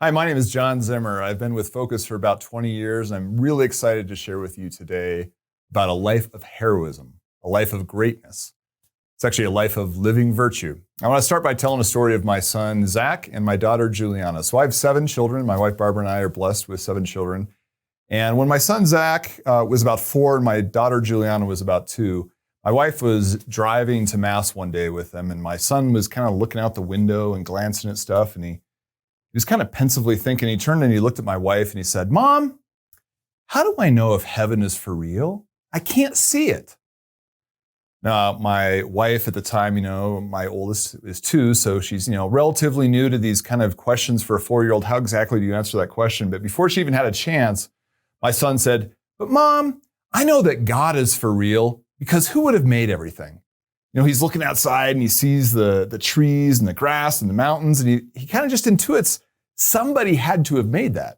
Hi, my name is John Zimmer. I've been with Focus for about 20 years. I'm really excited to share with you today about a life of heroism, a life of greatness. It's actually a life of living virtue. I want to start by telling a story of my son, Zach, and my daughter, Juliana. So I have 7 children. My wife, Barbara, and I are blessed with 7 children. And when my son, Zach, was about 4 and my daughter, Juliana, was about 2, my wife was driving to Mass one day with them, and my son was kind of looking out the window and glancing at stuff, and he was kind of pensively thinking. He turned and he looked at my wife and he said, "Mom, how do I know if heaven is for real? I can't see it." Now, my wife at the time, my oldest is 2, so she's, relatively new to these kind of questions for a 4-year-old. How exactly do you answer that question? But before she even had a chance, my son said, "But Mom, I know that God is for real because who would have made everything?" He's looking outside and he sees the trees and the grass and the mountains, and he kind of just intuits somebody had to have made that.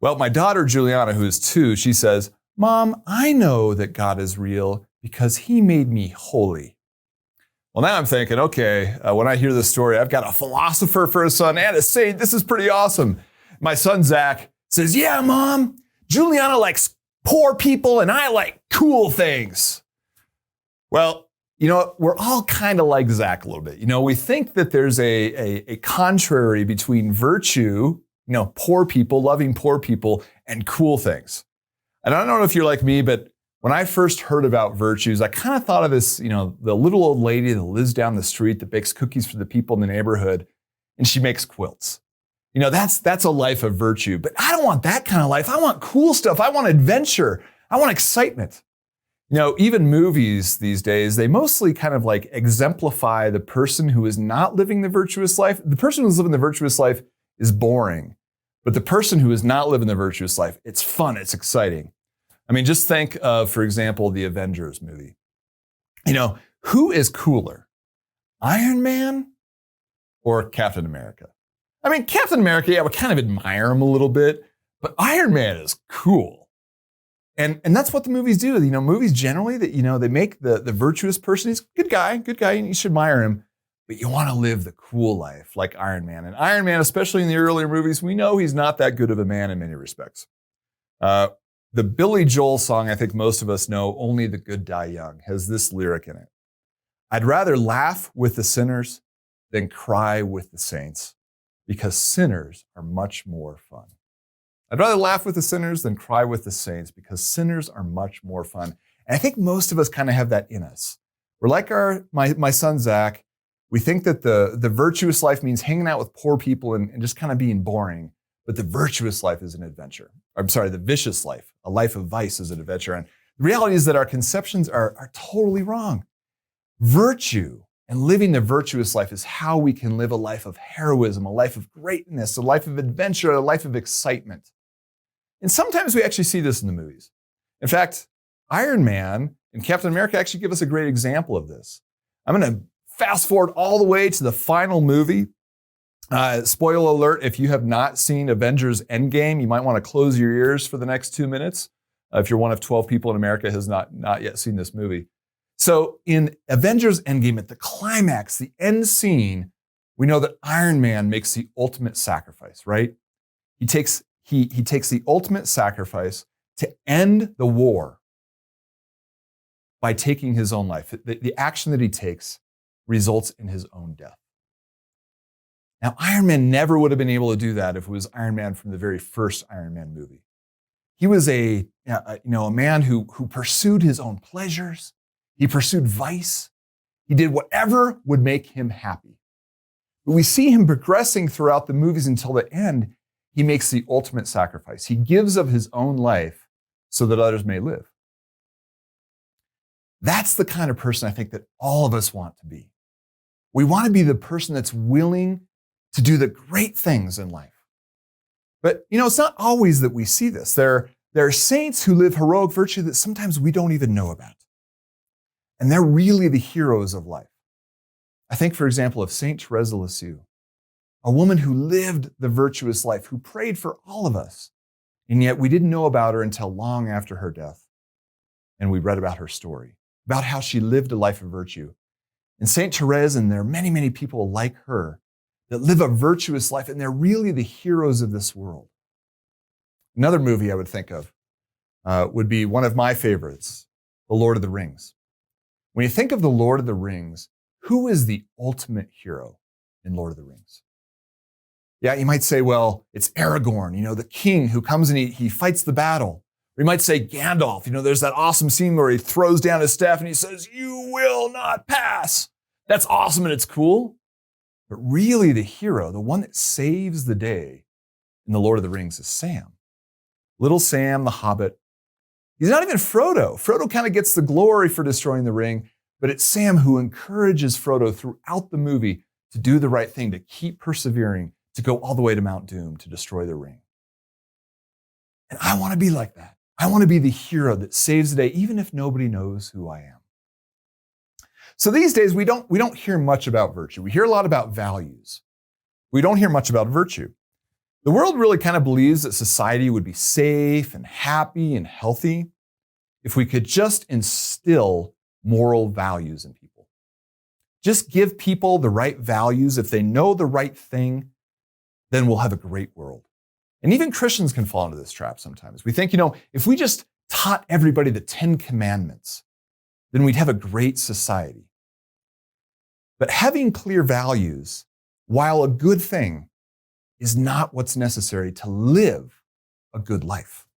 Well, my daughter, Juliana, who is 2, she says, "Mom, I know that God is real because he made me holy." Well, now I'm thinking, okay, when I hear this story, I've got a philosopher for a son and a saint. This is pretty awesome. My son, Zach, says, "Yeah, Mom, Juliana likes poor people and I like cool things." Well, we're all kind of like Zach a little bit. We think that there's a contrary between virtue, poor people, loving poor people, and cool things. And I don't know if you're like me, but when I first heard about virtues, I kind of thought of this, the little old lady that lives down the street that bakes cookies for the people in the neighborhood, and she makes quilts. That's a life of virtue. But I don't want that kind of life. I want cool stuff. I want adventure. I want excitement. Even movies these days, they mostly kind of like exemplify the person who is not living the virtuous life. The person who's living the virtuous life is boring, but the person who is not living the virtuous life, it's fun, it's exciting. I mean, just think of, for example, the Avengers movie. Who is cooler, Iron Man or Captain America? I mean, Captain America, yeah, we kind of admire him a little bit, but Iron Man is cool. And that's what the movies do. Movies generally that, they make the virtuous person, he's a good guy, and you should admire him, but you want to live the cool life like Iron Man. And Iron Man, especially in the earlier movies, we know he's not that good of a man in many respects. The Billy Joel song, I think most of us know, "Only the Good Die Young," has this lyric in it: "I'd rather laugh with the sinners than cry with the saints, because sinners are much more fun." I'd rather laugh with the sinners than cry with the saints, because sinners are much more fun. And I think most of us kind of have that in us. We're like my son, Zach. We think that the virtuous life means hanging out with poor people and just kind of being boring. But the virtuous life is an adventure. The vicious life, a life of vice, is an adventure. And the reality is that our conceptions are totally wrong. Virtue and living the virtuous life is how we can live a life of heroism, a life of greatness, a life of adventure, a life of excitement. And sometimes we actually see this in the movies. In fact, Iron Man and Captain America actually give us a great example of this. I'm going to fast forward all the way to the final movie. Spoiler alert, if you have not seen Avengers Endgame, you might want to close your ears for the next 2 minutes. If you're one of 12 people in America who has not yet seen this movie. So in Avengers Endgame, at the climax, the end scene, we know that Iron Man makes the ultimate sacrifice, right? He takes the ultimate sacrifice to end the war by taking his own life. The action that he takes results in his own death. Now, Iron Man never would have been able to do that if it was Iron Man from the very first Iron Man movie. He was a man who pursued his own pleasures. He pursued vice. He did whatever would make him happy. But we see him progressing throughout the movies until the end. He makes the ultimate sacrifice. He gives of his own life so that others may live. That's the kind of person I think that all of us want to be. We want to be the person that's willing to do the great things in life. But, it's not always that we see this. There are saints who live heroic virtue that sometimes we don't even know about. And they're really the heroes of life. I think, for example, of Saint Therese of Lisieux, a woman who lived the virtuous life, who prayed for all of us. And yet we didn't know about her until long after her death. And we read about her story, about how she lived a life of virtue. And Saint Therese, and there are many, many people like her, that live a virtuous life, and they're really the heroes of this world. Another movie I would think of would be one of my favorites, The Lord of the Rings. When you think of The Lord of the Rings, who is the ultimate hero in Lord of the Rings? Yeah, you might say, well, it's Aragorn, the king who comes and he fights the battle. Or you might say Gandalf, there's that awesome scene where he throws down his staff and he says, "You will not pass." That's awesome and it's cool. But really the hero, the one that saves the day in The Lord of the Rings is Sam. Little Sam, the Hobbit. He's not even Frodo. Frodo kind of gets the glory for destroying the ring, but it's Sam who encourages Frodo throughout the movie to do the right thing, to keep persevering, to go all the way to Mount Doom to destroy the ring. And I want to be like that. I want to be the hero that saves the day, even if nobody knows who I am. So these days, we don't hear much about virtue. We hear a lot about values. We don't hear much about virtue. The world really kind of believes that society would be safe and happy and healthy if we could just instill moral values in people. Just give people the right values. If they know the right thing, then we'll have a great world. And even Christians can fall into this trap sometimes. We think, if we just taught everybody the 10 Commandments, then we'd have a great society. But having clear values, while a good thing, is not what's necessary to live a good life.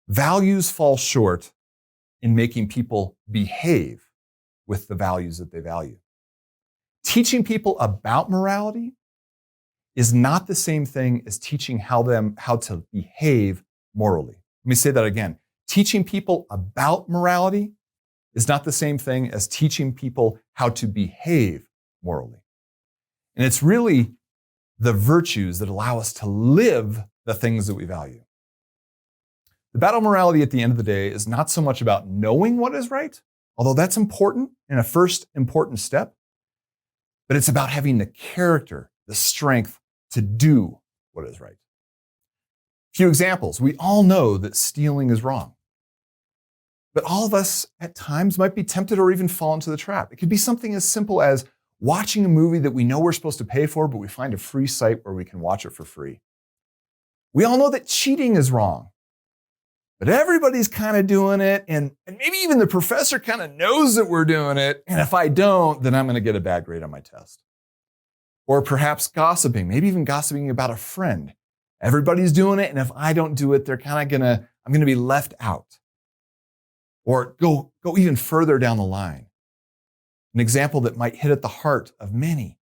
Values fall short in making people behave with the values that they value. Teaching people about morality is not the same thing as teaching how to behave morally. Let me say that again. Teaching people about morality is not the same thing as teaching people how to behave morally. And it's really the virtues that allow us to live the things that we value. The battle of morality at the end of the day is not so much about knowing what is right, although that's important and a first important step, but it's about having the character, the strength to do what is right. A few examples. We all know that stealing is wrong. But all of us at times might be tempted or even fall into the trap. It could be something as simple as watching a movie that we know we're supposed to pay for, but we find a free site where we can watch it for free. We all know that cheating is wrong, but everybody's kind of doing it, and maybe even the professor kind of knows that we're doing it, and if I don't, then I'm going to get a bad grade on my test. Or perhaps gossiping, maybe even gossiping about a friend. Everybody's doing it, and if I don't do it, I'm going to be left out. Or go even further down the line. An example that might hit at the heart of many.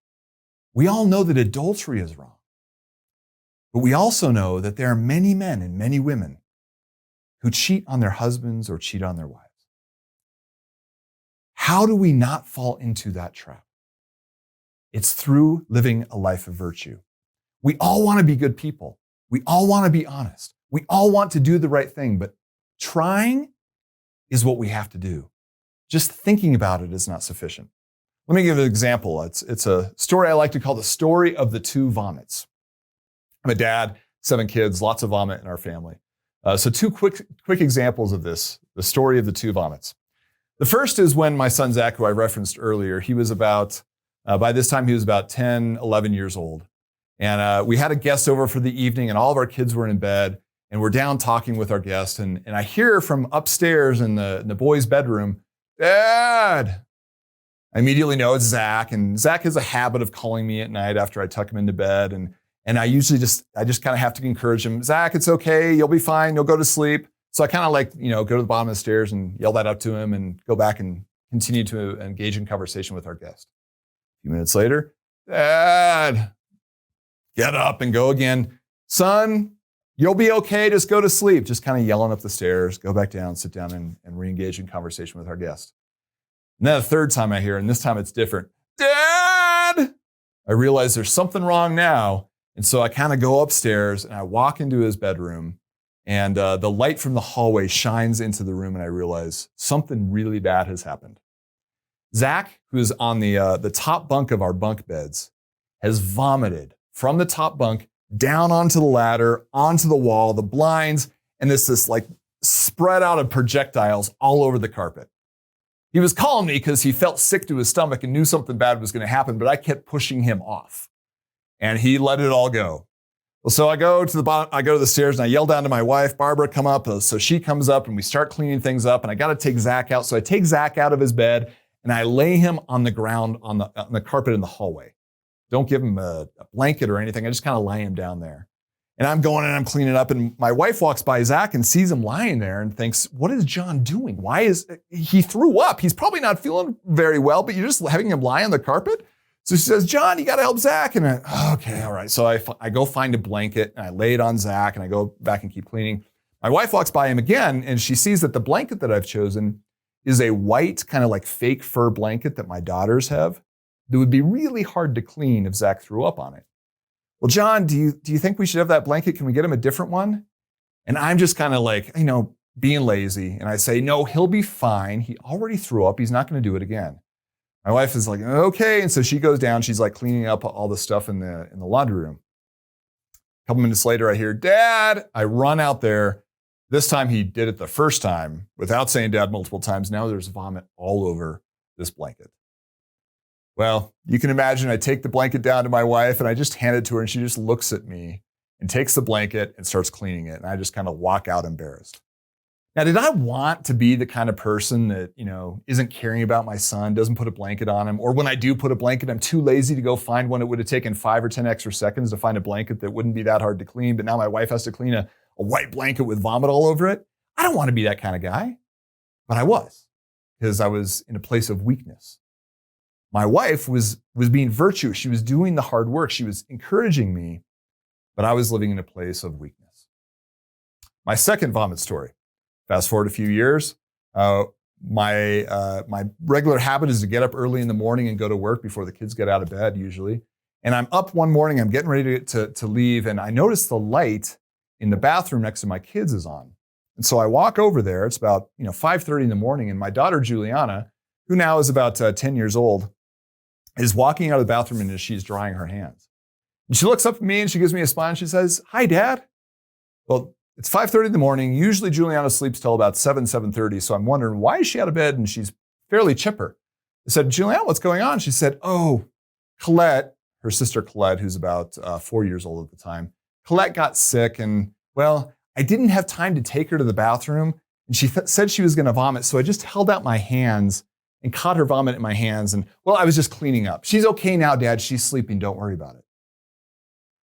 We all know that adultery is wrong. But we also know that there are many men and many women who cheat on their husbands or cheat on their wives. How do we not fall into that trap? It's through living a life of virtue. We all want to be good people. We all want to be honest. We all want to do the right thing, but trying is what we have to do. Just thinking about it is not sufficient. Let me give an example. It's a story I like to call the story of the two vomits. I'm a dad, 7 kids, lots of vomit in our family. So 2 quick examples of this, the story of the two vomits. The first is when my son Zach, who I referenced earlier, he was by this time he was about 10, 11 years old. And we had a guest over for the evening and all of our kids were in bed. And we're down talking with our guest, and I hear from upstairs in the boys' bedroom, "Dad!" I immediately know it's Zach, and Zach has a habit of calling me at night after I tuck him into bed, and I usually just kind of have to encourage him, "Zach, it's okay, you'll be fine, you'll go to sleep." So I kind of go to the bottom of the stairs and yell that out to him and go back and continue to engage in conversation with our guest. A few minutes later, "Dad, get up and go again. Son, you'll be okay, just go to sleep." Just kind of yelling up the stairs, go back down, sit down and re-engage in conversation with our guest. And then a third time I hear, and this time it's different, "Dad!" I realize there's something wrong now. And so I kind of go upstairs and I walk into his bedroom and the light from the hallway shines into the room and I realize something really bad has happened. Zach, who's on the top bunk of our bunk beds, has vomited from the top bunk down onto the ladder, onto the wall, the blinds, and this spread out of projectiles all over the carpet. He was calling me because he felt sick to his stomach and knew something bad was going to happen, but I kept pushing him off. And he let it all go. Well, so I go to the bottom, I go to the stairs and I yell down to my wife, Barbara, come up. So she comes up and we start cleaning things up and I got to take Zach out. So I take Zach out of his bed and I lay him on the ground on the carpet in the hallway. Don't give him a blanket or anything. I just kind of lay him down there. And I'm going and I'm cleaning up and my wife walks by Zach and sees him lying there and thinks, what is John doing? He threw up. He's probably not feeling very well, but you're just having him lie on the carpet? So she says, John, you got to help Zach. And okay, all right. So I go find a blanket and I lay it on Zach and I go back and keep cleaning. My wife walks by him again and she sees that the blanket that I've chosen is a white kind of like fake fur blanket that my daughters have that would be really hard to clean if Zach threw up on it. Well, John, do you think we should have that blanket? Can we get him a different one? And I'm just kind of like, being lazy. And I say, no, he'll be fine. He already threw up. He's not going to do it again. My wife is like, okay. And so she goes down. She's like cleaning up all the stuff in the laundry room. A couple minutes later, I hear, Dad. I run out there. This time he did it the first time without saying Dad multiple times. Now there's vomit all over this blanket. Well, you can imagine I take the blanket down to my wife and I just hand it to her and she just looks at me and takes the blanket and starts cleaning it. And I just kind of walk out embarrassed. Now, did I want to be the kind of person that, isn't caring about my son, doesn't put a blanket on him? Or when I do put a blanket, I'm too lazy to go find one. It would have taken 5 or 10 extra seconds to find a blanket that wouldn't be that hard to clean. But now my wife has to clean a white blanket with vomit all over it. I don't want to be that kind of guy. But I was, because I was in a place of weakness. My wife was being virtuous. She was doing the hard work. She was encouraging me, but I was living in a place of weakness. My second vomit story. Fast forward a few years. My regular habit is to get up early in the morning and go to work before the kids get out of bed usually. And I'm up one morning, I'm getting ready to leave, and I notice the light in the bathroom next to my kids is on. And so I walk over there. It's about 5:30 in the morning, and my daughter Juliana, who now is about 10 years old, is walking out of the bathroom and she's drying her hands. And she looks up at me and she gives me a smile and she says, "Hi, Dad." Well, it's 5:30 in the morning. Usually Juliana sleeps till about 7:30. So I'm wondering, why is she out of bed? And she's fairly chipper. I said, "Juliana, what's going on?" She said, "Oh, Colette," her sister Colette, who's about 4 years old at the time. "Colette got sick and, well, I didn't have time to take her to the bathroom. And she said she was going to vomit. So I just held out my hands and caught her vomit in my hands. And, well, I was just cleaning up. She's okay now, Dad. She's sleeping. Don't worry about it."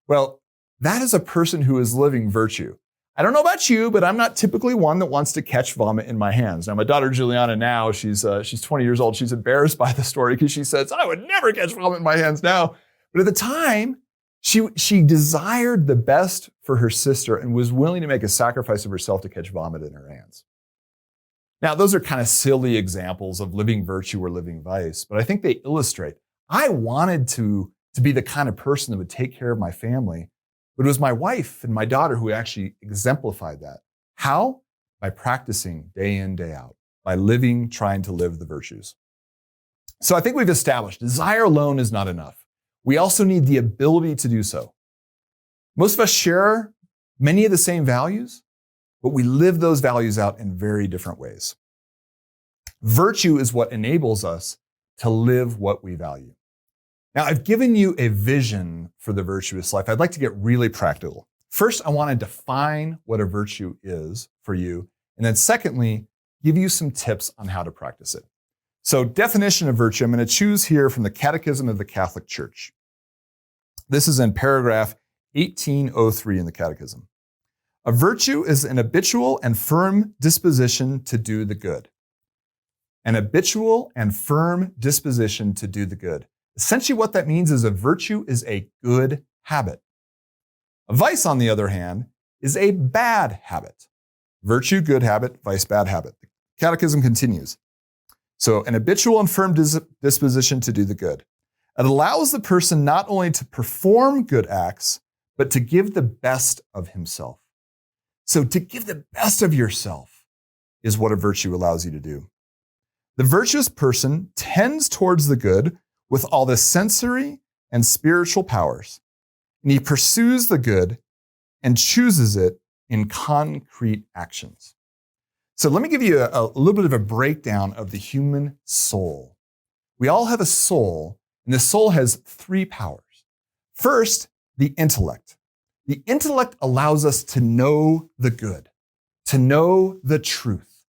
Well, that is a person who is living virtue. I don't know about you, but I'm not typically one that wants to catch vomit in my hands. Now, my daughter Juliana now, she's 20 years old. She's embarrassed by the story because she says, "I would never catch vomit in my hands now." But at the time, she desired the best for her sister and was willing to make a sacrifice of herself to catch vomit in her hands. Now, those are kind of silly examples of living virtue or living vice, but I think they illustrate. I wanted to be the kind of person that would take care of my family, but it was my wife and my daughter who actually exemplified that. How? By practicing day in, day out, by trying to live the virtues. So I think we've established desire alone is not enough. We also need the ability to do so. Most of us share many of the same values, but we live those values out in very different ways. Virtue is what enables us to live what we value. Now, I've given you a vision for the virtuous life. I'd like to get really practical. First, I want to define what a virtue is for you. And then secondly, give you some tips on how to practice it. So, definition of virtue, I'm going to choose here from the Catechism of the Catholic Church. This is in paragraph 1803 in the Catechism. A virtue is an habitual and firm disposition to do the good. An habitual and firm disposition to do the good. Essentially what that means is a virtue is a good habit. A vice, on the other hand, is a bad habit. Virtue, good habit, vice, bad habit. The Catechism continues. So an habitual and firm disposition to do the good. It allows the person not only to perform good acts, but to give the best of himself. So to give the best of yourself is what a virtue allows you to do. The virtuous person tends towards the good with all the sensory and spiritual powers, and he pursues the good and chooses it in concrete actions. So let me give you a little bit of a breakdown of the human soul. We all have a soul, and the soul has three powers. First, the intellect. The intellect allows us to know the good, to know the truth.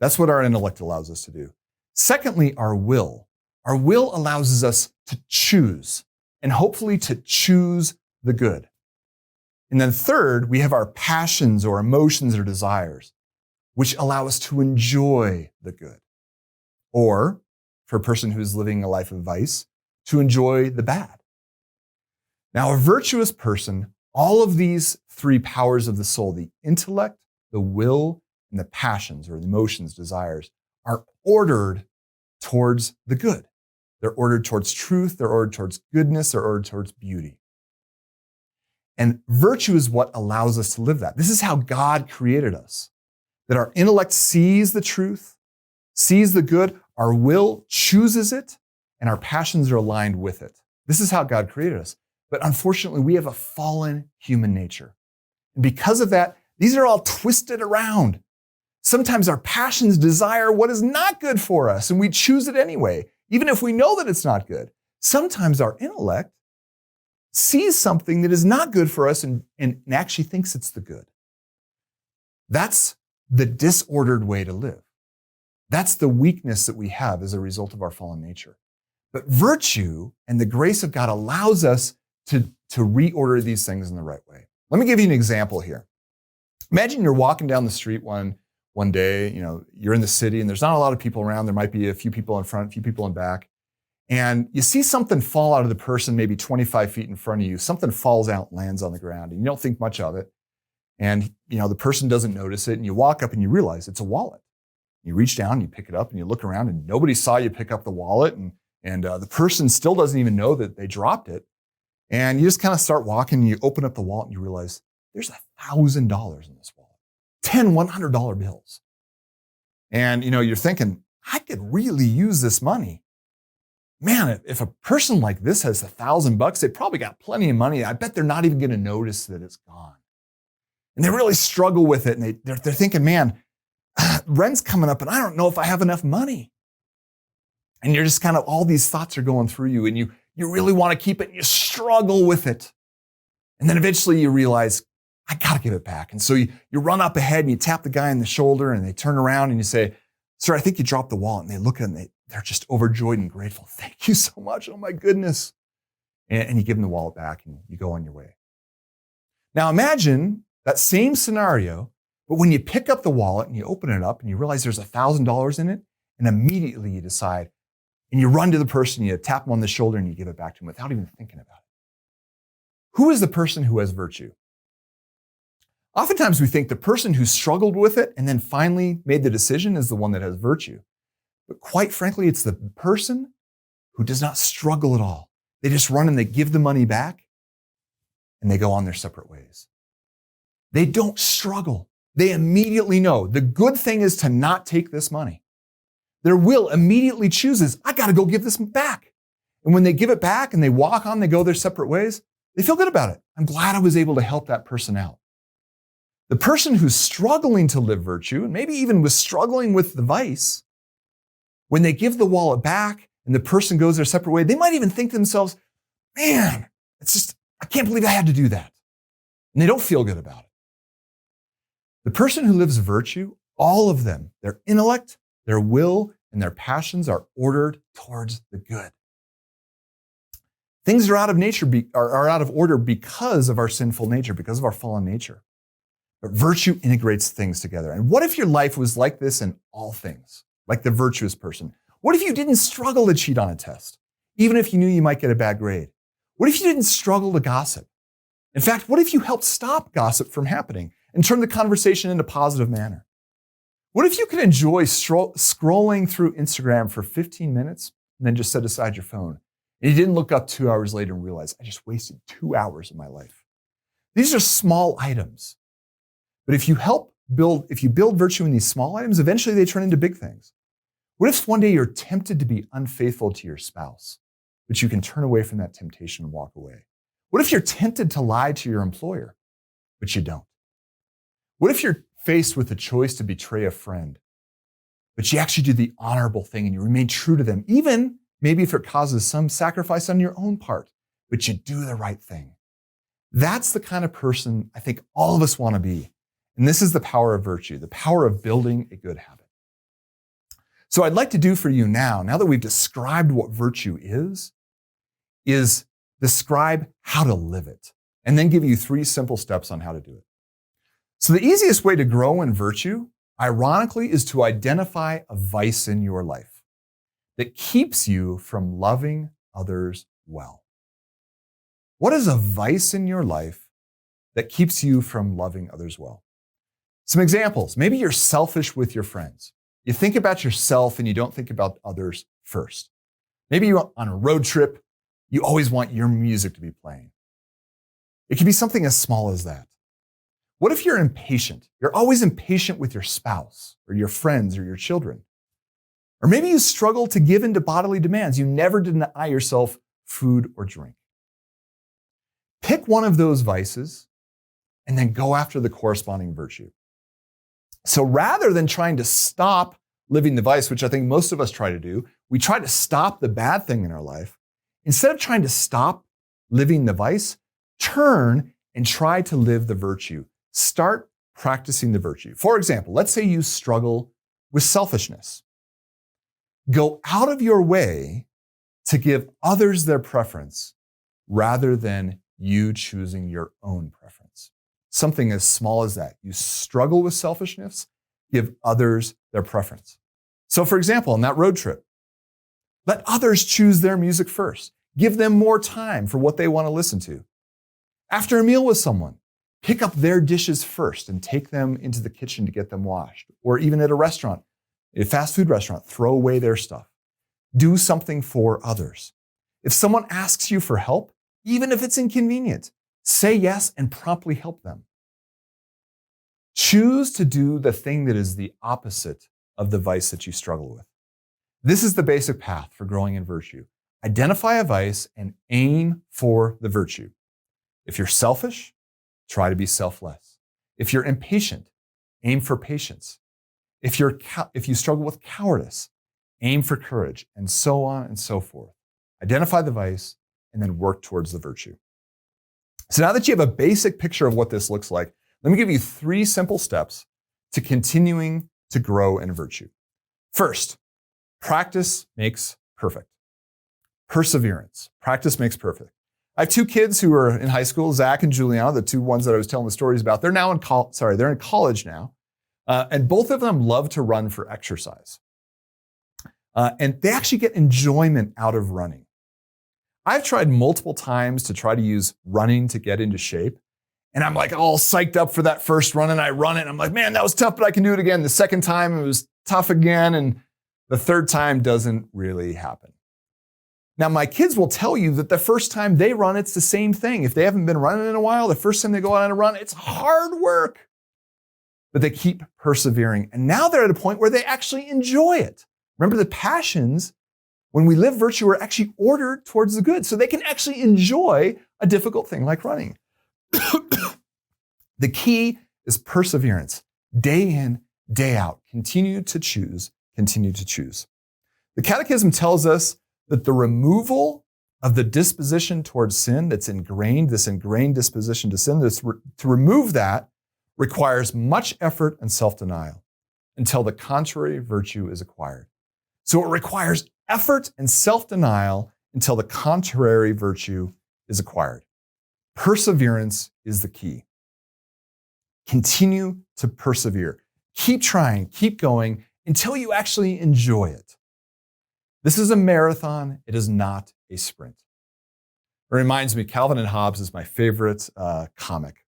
That's what our intellect allows us to do. Secondly, our will. Our will allows us to choose, and hopefully to choose the good. And then third, we have our passions or emotions or desires, which allow us to enjoy the good. Or, for a person who's living a life of vice, to enjoy the bad. Now, a virtuous person, all of these three powers of the soul, the intellect, the will, and the passions or the emotions, desires, are ordered towards the good. They're ordered towards truth, they're ordered towards goodness, they're ordered towards beauty. And virtue is what allows us to live that. This is how God created us. That our intellect sees the truth, sees the good, our will chooses it, and our passions are aligned with it. This is how God created us. But unfortunately, we have a fallen human nature. And because of that, these are all twisted around. Sometimes our passions desire what is not good for us, and we choose it anyway, even if we know that it's not good. Sometimes our intellect sees something that is not good for us and actually thinks it's the good. That's the disordered way to live. That's the weakness that we have as a result of our fallen nature. But virtue and the grace of God allows us to reorder these things in the right way. Let me give you an example here. Imagine you're walking down the street one day, you're in the city and there's not a lot of people around. There might be a few people in front, a few people in back. And you see something fall out of the person maybe 25 feet in front of you. Something falls out and lands on the ground and you don't think much of it. And the person doesn't notice it and you walk up and you realize it's a wallet. You reach down, and you pick it up and you look around and nobody saw you pick up the wallet and the person still doesn't even know that they dropped it. And you just kind of start walking and you open up the wallet and you realize there's $1,000 in this wallet, 10 $100 bills. And you're thinking, I could really use this money. Man, if a person like this has $1,000, they probably got plenty of money. I bet they're not even going to notice that it's gone. And they really struggle with it. And they're thinking, man, rent's coming up and I don't know if I have enough money. And you're just kind of, all these thoughts are going through you and you really want to keep it and you struggle with it. And then eventually you realize, I got to give it back. And so you run up ahead and you tap the guy on the shoulder and they turn around and you say, sir, I think you dropped the wallet. And they look at it and they're just overjoyed and grateful. Thank you so much. Oh my goodness. And you give them the wallet back and you go on your way. Now imagine that same scenario, but when you pick up the wallet and you open it up and you realize there's $1,000 in it, and immediately you decide, and you run to the person, you tap them on the shoulder and you give it back to them without even thinking about it. Who is the person who has virtue? Oftentimes we think the person who struggled with it and then finally made the decision is the one that has virtue. But quite frankly, it's the person who does not struggle at all. They just run and they give the money back and they go on their separate ways. They don't struggle. They immediately know the good thing is to not take this money. Their will immediately chooses, I got to go give this back. And when they give it back and they walk on, they go their separate ways, they feel good about it. I'm glad I was able to help that person out. The person who's struggling to live virtue, and maybe even was struggling with the vice, when they give the wallet back and the person goes their separate way, they might even think to themselves, man, I can't believe I had to do that. And they don't feel good about it. The person who lives virtue, all of them, their intellect, their will, and their passions are ordered towards the good. Things are out of order because of our sinful nature, because of our fallen nature. But virtue integrates things together. And what if your life was like this in all things, like the virtuous person? What if you didn't struggle to cheat on a test, even if you knew you might get a bad grade? What if you didn't struggle to gossip? In fact, what if you helped stop gossip from happening and turn the conversation into a positive manner? What if you could enjoy scrolling through Instagram for 15 minutes and then just set aside your phone? And you didn't look up 2 hours later and realize, I just wasted 2 hours of my life. These are small items. But if you build virtue in these small items, eventually they turn into big things. What if one day you're tempted to be unfaithful to your spouse, but you can turn away from that temptation and walk away? What if you're tempted to lie to your employer, but you don't? What if you're faced with the choice to betray a friend, but you actually do the honorable thing and you remain true to them, even maybe if it causes some sacrifice on your own part, but you do the right thing. That's the kind of person I think all of us want to be. And this is the power of virtue, the power of building a good habit. So I'd like to do for you now that we've described what virtue is describe how to live it, and then give you 3 simple steps on how to do it. So the easiest way to grow in virtue, ironically, is to identify a vice in your life that keeps you from loving others well. What is a vice in your life that keeps you from loving others well? Some examples. Maybe you're selfish with your friends. You think about yourself and you don't think about others first. Maybe you're on a road trip. You always want your music to be playing. It can be something as small as that. What if you're impatient? You're always impatient with your spouse or your friends or your children. Or maybe you struggle to give in to bodily demands. You never deny yourself food or drink. Pick one of those vices and then go after the corresponding virtue. So rather than trying to stop living the vice, which I think most of us try to do, we try to stop the bad thing in our life. Instead of trying to stop living the vice, turn and try to live the virtue. Start practicing the virtue. For example, let's say you struggle with selfishness. Go out of your way to give others their preference rather than you choosing your own preference. Something as small as that. You struggle with selfishness, give others their preference. So for example, on that road trip, let others choose their music first. Give them more time for what they want to listen to. After a meal with someone, pick up their dishes first and take them into the kitchen to get them washed. Or even at a restaurant, a fast food restaurant, throw away their stuff. Do something for others. If someone asks you for help, even if it's inconvenient, say yes and promptly help them. Choose to do the thing that is the opposite of the vice that you struggle with. This is the basic path for growing in virtue. Identify a vice and aim for the virtue. If you're selfish, try to be selfless. If you're impatient, aim for patience. If you struggle with cowardice, aim for courage, and so on and so forth. Identify the vice and then work towards the virtue. So now that you have a basic picture of what this looks like, let me give you 3 simple steps to continuing to grow in virtue. First, practice makes perfect. Perseverance. Practice makes perfect. I have 2 kids who are in high school, Zach and Juliana, the 2 ones that I was telling the stories about. They're now in college now, and both of them love to run for exercise. And they actually get enjoyment out of running. I've tried multiple times to try to use running to get into shape. And I'm like all psyched up for that first run and I run it. And I'm like, man, that was tough, but I can do it again. The second time it was tough again. And the third time doesn't really happen. Now, my kids will tell you that the first time they run, it's the same thing. If they haven't been running in a while, the first time they go out on a run, it's hard work. But they keep persevering. And now they're at a point where they actually enjoy it. Remember, the passions, when we live virtue, are actually ordered towards the good. So they can actually enjoy a difficult thing like running. The key is perseverance. Day in, day out. Continue to choose. Continue to choose. The Catechism tells us that the removal of the disposition towards sin that's ingrained, this ingrained disposition to sin, to remove that requires much effort and self-denial until the contrary virtue is acquired. So it requires effort and self-denial until the contrary virtue is acquired. Perseverance is the key. Continue to persevere. Keep trying, keep going until you actually enjoy it. This is a marathon. It is not a sprint. It reminds me, Calvin and Hobbes is my favorite comic.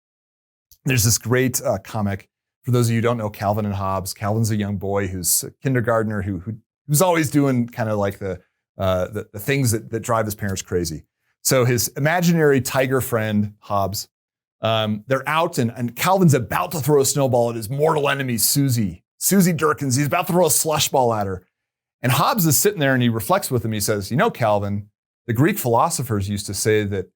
There's this great comic. For those of you who don't know Calvin and Hobbes, Calvin's a young boy who's a kindergartner who's always doing kind of like the things that drive his parents crazy. So his imaginary tiger friend, Hobbes, they're out and Calvin's about to throw a snowball at his mortal enemy, Susie Durkins. He's about to throw a slush ball at her. And Hobbes is sitting there and he reflects with him. He says, you know, Calvin, the Greek philosophers used to say that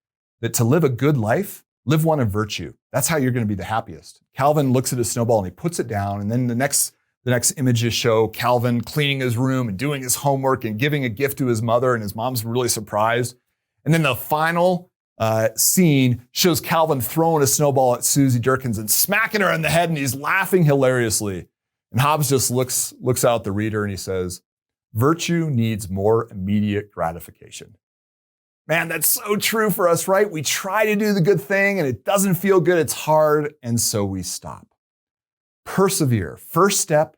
to live a good life, Live one of virtue. That's how you're going to be the happiest. Calvin looks at his snowball and he puts it down. And then the next images show Calvin cleaning his room and doing his homework and giving a gift to his mother. And his mom's really surprised. And then the final scene shows Calvin throwing a snowball at Susie Durkins and smacking her in the head. And he's laughing hilariously. And Hobbes just looks out at the reader and he says, virtue needs more immediate gratification. Man, that's so true for us, right? We try to do the good thing and it doesn't feel good. It's hard. And so we stop. Persevere. First step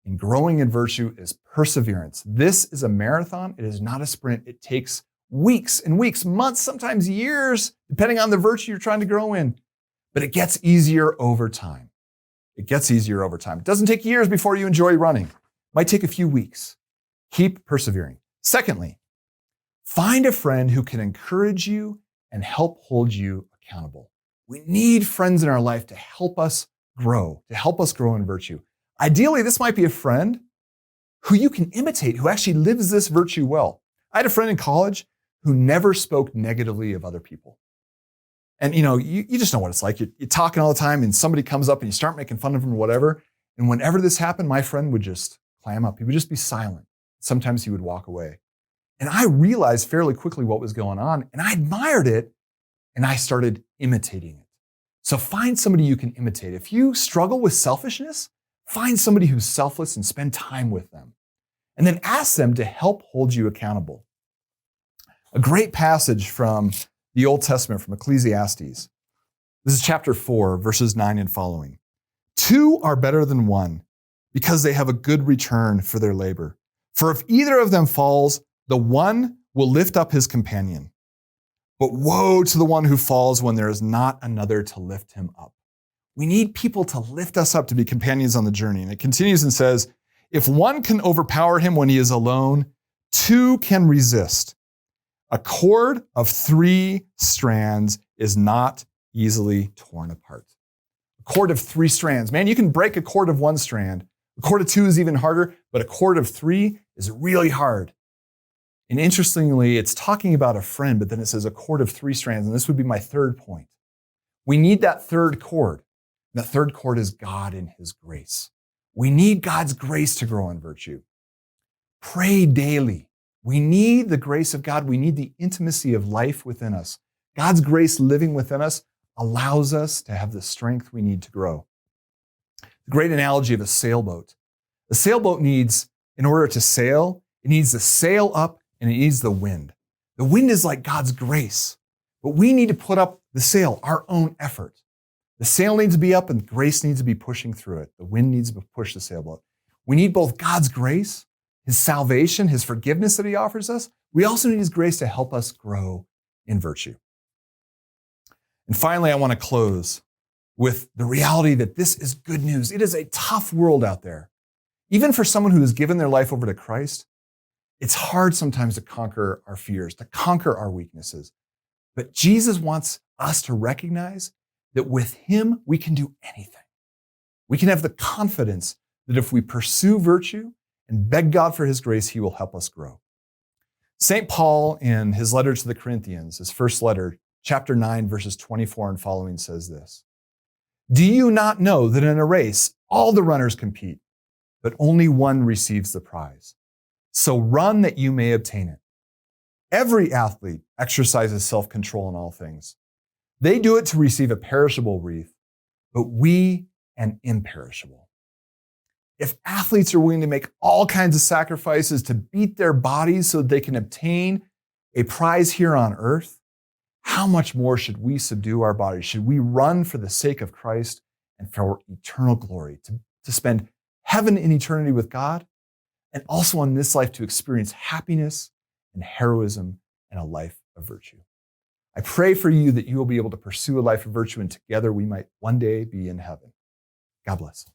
in growing in virtue is perseverance. This is a marathon. It is not a sprint. It takes weeks and weeks, months, sometimes years, depending on the virtue you're trying to grow in. But it gets easier over time. It gets easier over time. It doesn't take years before you enjoy running. It might take a few weeks. Keep persevering. Secondly, find a friend who can encourage you and help hold you accountable. We need friends in our life to help us grow in virtue. Ideally, this might be a friend who you can imitate, who actually lives this virtue well. I had a friend in college who never spoke negatively of other people. And you just know what it's like. You're talking all the time and somebody comes up and you start making fun of them or whatever. And whenever this happened, my friend would just clam up. He would just be silent. Sometimes he would walk away. And I realized fairly quickly what was going on, and I admired it, and I started imitating it. So find somebody you can imitate. If you struggle with selfishness, find somebody who's selfless and spend time with them. And then ask them to help hold you accountable. A great passage from the Old Testament, from Ecclesiastes. This is chapter 4, verses 9 and following. 2 are better than 1, because they have a good return for their labor. For if either of them falls, the one will lift up his companion. But woe to the one who falls when there is not another to lift him up. We need people to lift us up, to be companions on the journey. And it continues and says, if one can overpower him when he is alone, 2 can resist. A cord of 3 strands is not easily torn apart. A cord of 3 strands. Man, you can break a cord of 1 strand. A cord of 2 is even harder, but a cord of 3 is really hard. And interestingly, it's talking about a friend, but then it says a cord of 3 strands. And this would be my third point. We need that third cord. That third cord is God and his grace. We need God's grace to grow in virtue. Pray daily. We need the grace of God. We need the intimacy of life within us. God's grace living within us allows us to have the strength we need to grow. The great analogy of a sailboat. A sailboat needs, in order to sail, it needs the sail up and it needs the wind. The wind is like God's grace, but we need to put up the sail, our own effort. The sail needs to be up and grace needs to be pushing through it. The wind needs to push the sailboat. We need both God's grace, his salvation, his forgiveness that he offers us. We also need his grace to help us grow in virtue. And finally, I want to close with the reality that this is good news. It is a tough world out there. Even for someone who has given their life over to Christ, it's hard sometimes to conquer our fears, to conquer our weaknesses. But Jesus wants us to recognize that with him, we can do anything. We can have the confidence that if we pursue virtue and beg God for his grace, he will help us grow. St. Paul, in his letter to the Corinthians, his first letter, chapter 9, verses 24 and following, says this: do you not know that in a race, all the runners compete, but only one receives the prize? So run that you may obtain it. Every athlete exercises self-control in all things. They do it to receive a perishable wreath, but we an imperishable. If athletes are willing to make all kinds of sacrifices to beat their bodies so that they can obtain a prize here on earth, how much more should we subdue our bodies? Should we run for the sake of Christ and for eternal glory, to spend heaven in eternity with God, and also in this life to experience happiness and heroism and a life of virtue? I pray for you that you will be able to pursue a life of virtue, and together we might one day be in heaven. God bless.